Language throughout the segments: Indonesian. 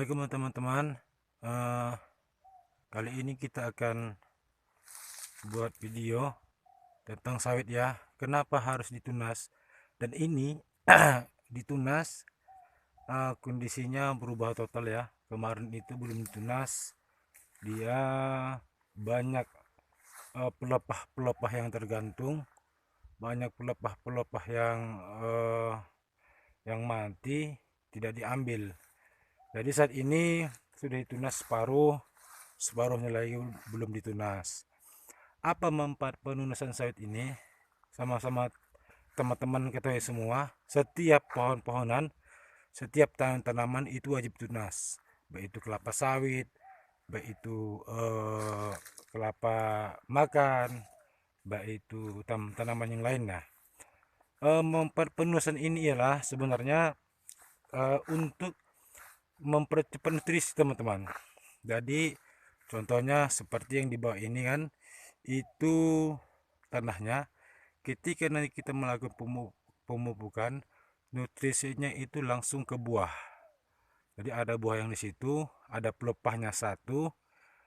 Assalamualaikum teman-teman. Eh, Kali ini kita akan buat video tentang sawit ya. Kenapa harus ditunas? Dan ini ditunas, kondisinya berubah total ya. Kemarin itu belum ditunas, dia banyak pelepah-pelepah yang tergantung, banyak pelepah-pelepah yang mati tidak diambil. Jadi saat ini sudah ditunas separuh, separuhnya lagi belum ditunas. Apa manfaat penunasan sawit ini? Sama-sama teman-teman ketahui semua, setiap pohon-pohonan, setiap tanaman itu wajib tunas. Baik itu kelapa sawit, baik itu kelapa makan, baik itu tanaman yang lainnya. Manfaat penunasan ini ialah sebenarnya untuk mempercepat nutrisi teman-teman. Jadi contohnya seperti yang di bawah ini kan, itu tanahnya ketika nanti kita melakukan pemupukan, nutrisinya itu langsung ke buah. Jadi ada buah yang di situ, ada pelepahnya satu,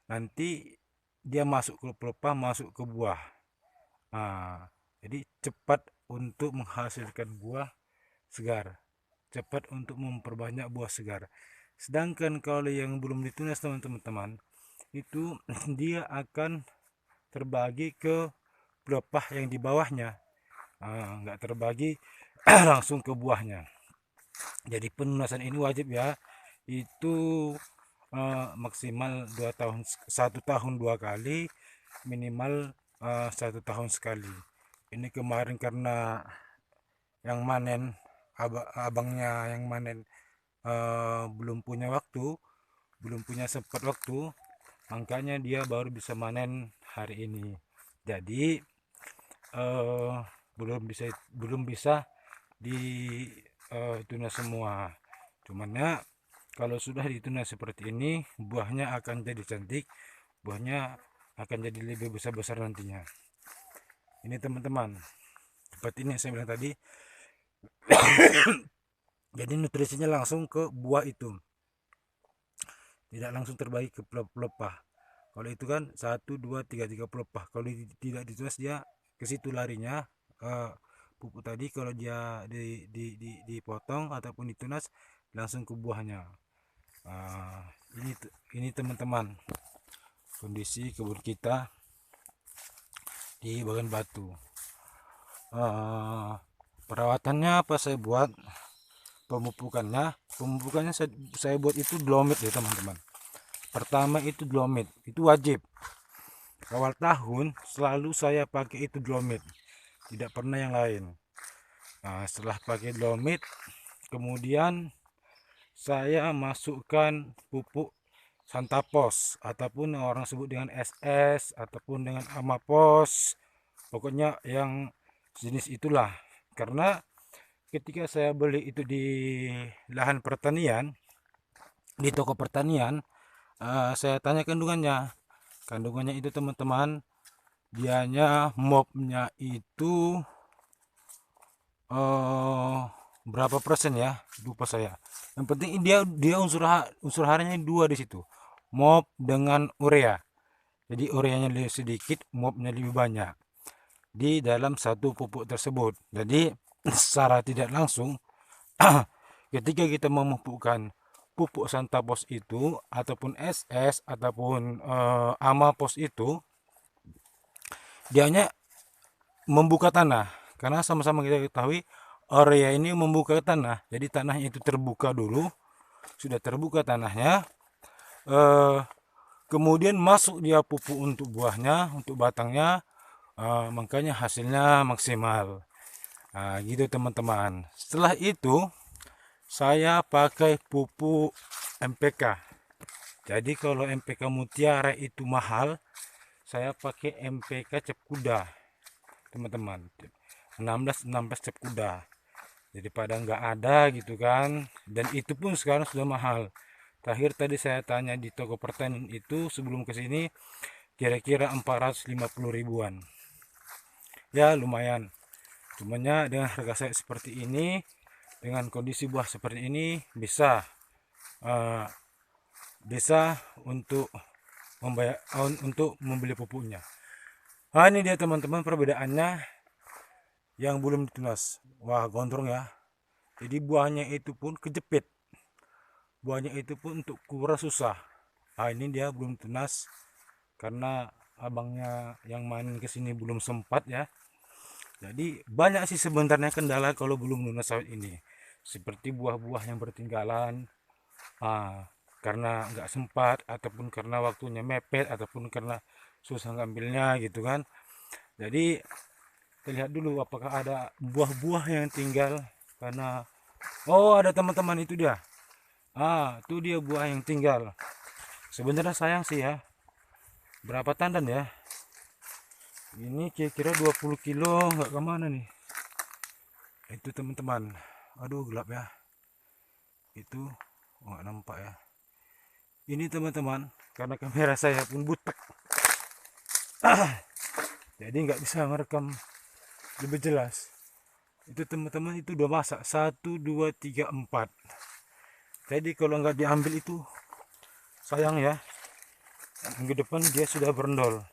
nanti dia masuk ke pelepah, masuk ke buah. Nah, jadi cepat untuk menghasilkan buah segar, cepat untuk memperbanyak buah segar. Sedangkan kalau yang belum ditunas teman-teman, itu dia akan terbagi ke pelepah yang di bawahnya, nggak terbagi langsung ke buahnya. Jadi penunasan ini wajib ya, itu maksimal 2 tahun, 1 tahun 2 kali, minimal 1 tahun sekali. Ini kemarin karena yang manen, abangnya yang manen belum punya waktu, belum punya sempat waktu, makanya dia baru bisa manen hari ini. Jadi belum bisa ditunas semua. Cuman ya kalau sudah ditunas seperti ini, buahnya akan jadi cantik, buahnya akan jadi lebih besar-besar nantinya. Ini teman-teman, seperti ini yang saya bilang tadi. Jadi nutrisinya langsung ke buah itu, tidak langsung terbagi ke pelepah. Kalau itu kan 1, 2, 3 pelepah. Kalau tidak ditunas dia ke situ larinya. Pupuk tadi kalau dia dipotong ataupun ditunas langsung ke buahnya. Ini teman-teman kondisi kebun kita di Bagan Batu. Perawatannya apa saya buat, pemupukannya saya buat itu dolomit ya teman-teman. Pertama itu dolomit, itu wajib. Awal tahun selalu saya pakai itu dolomit, tidak pernah yang lain. Nah, setelah pakai dolomit, kemudian saya masukkan pupuk Santapos ataupun orang sebut dengan SS ataupun dengan Amapos, pokoknya yang jenis itulah. Karena ketika saya beli itu di lahan pertanian, di toko pertanian, saya tanya kandungannya itu teman-teman, dianya mobnya itu berapa persen ya, lupa saya. Yang penting dia unsur harinya 2 di situ, mob dengan urea. Jadi ureanya lebih sedikit, mobnya lebih banyak di dalam satu pupuk tersebut. Jadi secara tidak langsung ketika kita memupukkan pupuk Santapos itu ataupun SS ataupun Amapos itu, dianya membuka tanah, karena sama-sama kita ketahui area ini membuka tanah. Jadi tanahnya itu terbuka dulu, sudah terbuka tanahnya, kemudian masuk dia pupuk untuk buahnya, untuk batangnya, makanya hasilnya maksimal. Gitu teman-teman. Setelah itu saya pakai pupuk MPK. Jadi kalau MPK Mutiara itu mahal, saya pakai MPK Cap Kuda teman-teman, 16 Cap Kuda, daripada nggak ada gitu kan. Dan itu pun sekarang sudah mahal. Terakhir tadi saya tanya di toko pertanian itu sebelum kesini, kira-kira 450 ribuan ya, lumayan. Cumannya dengan harga saya seperti ini, dengan kondisi buah seperti ini, bisa bisa untuk membayar untuk membeli pupuknya. Nah, ini dia teman-teman perbedaannya yang belum ditunas. Wah, gondrong ya. Jadi buahnya itu pun kejepit. Buahnya itu pun untuk kuras susah. Nah, ini dia belum tunas karena abangnya yang main ke sini belum sempat ya. Jadi banyak sih sebenarnya kendala kalau belum lunas sawit ini. Seperti buah-buah yang bertinggalan, karena nggak sempat, ataupun karena waktunya mepet, ataupun karena susah ngambilnya gitu kan. Jadi kita lihat dulu apakah ada buah-buah yang tinggal karena ada teman-teman itu dia. Itu dia buah yang tinggal. Sebenarnya sayang sih ya. Berapa tandan ya? Ini kira-kira 20 kilo nggak kemana nih? Itu teman-teman. Aduh gelap ya. Itu nggak nampak ya. Ini teman-teman, karena kamera saya pun butek. Jadi nggak bisa merekam lebih jelas. Itu teman-teman itu udah masak 1, 2, 3, 4. Jadi kalau nggak diambil itu sayang ya. Minggu depan dia sudah berendol.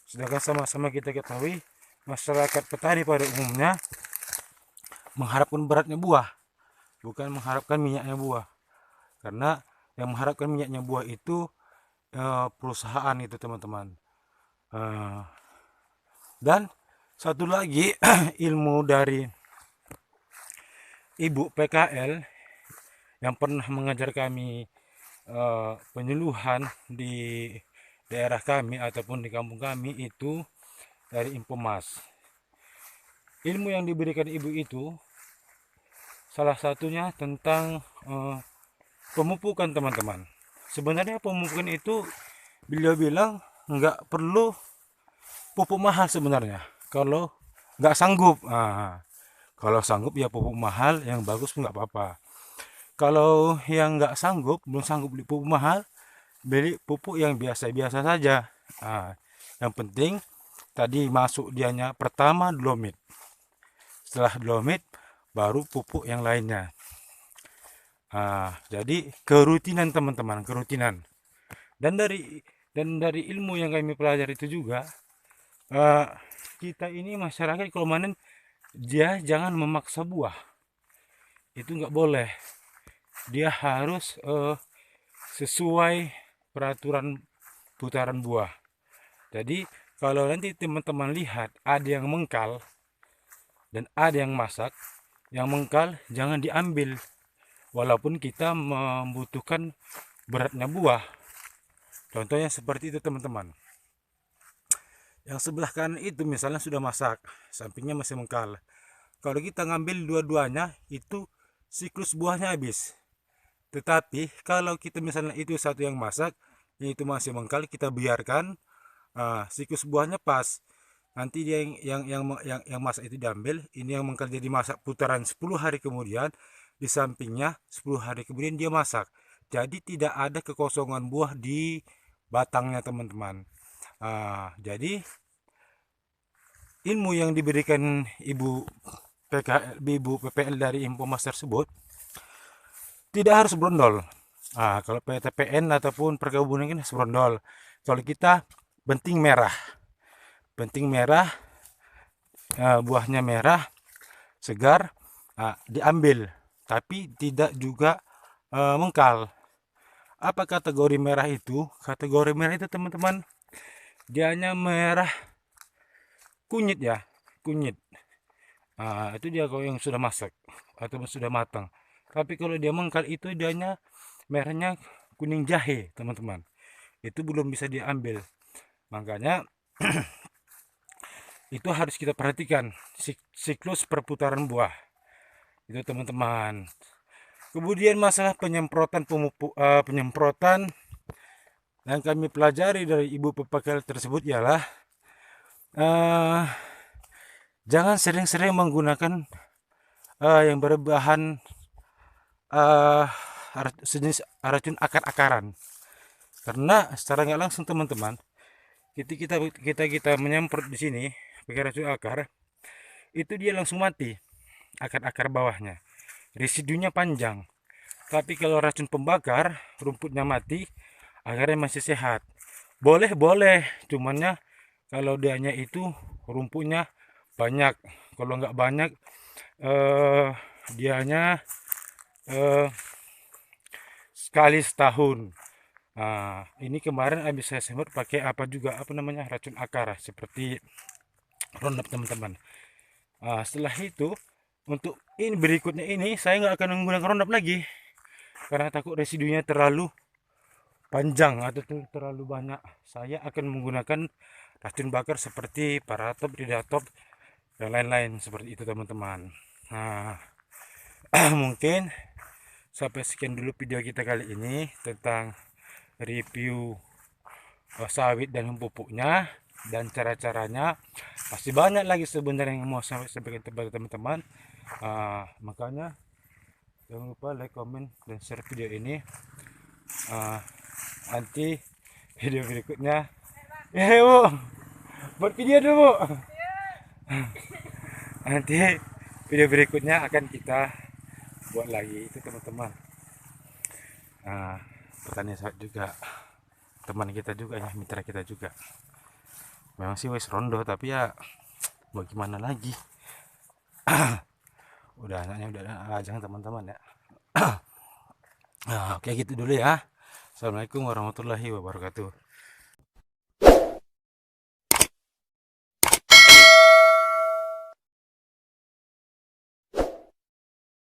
Sedangkan sama-sama kita ketahui masyarakat petani pada umumnya mengharapkan beratnya buah, bukan mengharapkan minyaknya buah. Karena yang mengharapkan minyaknya buah itu perusahaan itu teman-teman. Dan satu lagi ilmu dari Ibu PKL yang pernah mengajar kami penyuluhan di daerah kami ataupun di kampung kami itu dari Infomas. Ilmu yang diberikan ibu itu salah satunya tentang pemupukan teman-teman. Sebenarnya pemupukan itu beliau bilang nggak perlu pupuk mahal sebenarnya. Kalau nggak sanggup, kalau sanggup ya pupuk mahal yang bagus nggak apa-apa. Kalau yang nggak sanggup, belum sanggup beli pupuk mahal, beli pupuk yang biasa-biasa saja. Yang penting tadi masuk dianya pertama dolomit. Setelah dolomit baru pupuk yang lainnya. Jadi kerutinan teman-teman, kerutinan. Dan dari ilmu yang kami pelajari itu juga, kita ini masyarakat kalau manen dia jangan memaksa buah. Itu nggak boleh. Dia harus sesuai peraturan putaran buah. Jadi kalau nanti teman-teman lihat ada yang mengkal dan ada yang masak, yang mengkal jangan diambil walaupun kita membutuhkan beratnya buah. Contohnya seperti itu teman-teman. Yang sebelah kanan itu misalnya sudah masak, sampingnya masih mengkal. Kalau kita ngambil dua-duanya itu siklus buahnya habis. Tetapi kalau kita misalnya itu satu yang masak, yang itu masih mengkal, kita biarkan, siklus buahnya pas. Nanti dia yang masak itu diambil, ini yang mengkal jadi masak putaran 10 hari kemudian, di sampingnya 10 hari kemudian dia masak. Jadi tidak ada kekosongan buah di batangnya teman-teman. Jadi ilmu yang diberikan Ibu PPL dari Infomas tersebut tidak harus brondol. Kalau PTPN ataupun perkebunan ini harus brondol. Kalau kita benting merah, buahnya merah, segar, diambil, tapi tidak juga mengkal. Apa kategori merah itu? Kategori merah itu teman-teman, dia hanya merah kunyit ya, kunyit. Itu dia kalau yang sudah masak atau sudah matang. Tapi kalau dia mengkal itu dianya merahnya kuning jahe teman-teman. Itu belum bisa diambil. Makanya itu harus kita perhatikan siklus perputaran buah. Itu teman-teman. Kemudian masalah penyemprotan penyemprotan yang kami pelajari dari Ibu PPL tersebut ialah jangan sering-sering menggunakan yang berbahan sejenis racun akar-akaran, karena secara nggak langsung teman-teman kita menyemprot di sini pakai racun akar, itu dia langsung mati akar-akar bawahnya, residunya panjang. Tapi kalau racun pembakar, rumputnya mati, akarnya masih sehat. Boleh, boleh. Cumannya kalau dianya itu rumputnya banyak. Kalau nggak banyak, eh, dianya eh, sekali setahun. Nah, ini kemarin habis saya semprot pakai apa juga, apa namanya, racun akar, seperti Roundup teman-teman. Setelah itu, untuk ini berikutnya ini, saya nggak akan menggunakan Roundup lagi. Karena takut residunya terlalu panjang atau terlalu banyak. Saya akan menggunakan racun bakar seperti Paratop, Didatop, dan lain-lain seperti itu teman-teman. Nah, mungkin sampai sekian dulu video kita kali ini tentang review sawit dan pupuknya dan cara-caranya. Masih banyak lagi sebenarnya yang mau saya sampaikan kepada teman-teman. Makanya jangan lupa like, comment, dan share video ini. Nanti video berikutnya ya bu, buat video dulu bu. Nanti video berikutnya akan kita buat lagi itu teman-teman. Petani sawit juga teman kita juga ya, mitra kita juga. Memang sih wes rondo, tapi ya bagaimana lagi. Udah anaknya udah lajang teman-teman ya. Oke gitu dulu ya. Assalamualaikum warahmatullahi wabarakatuh.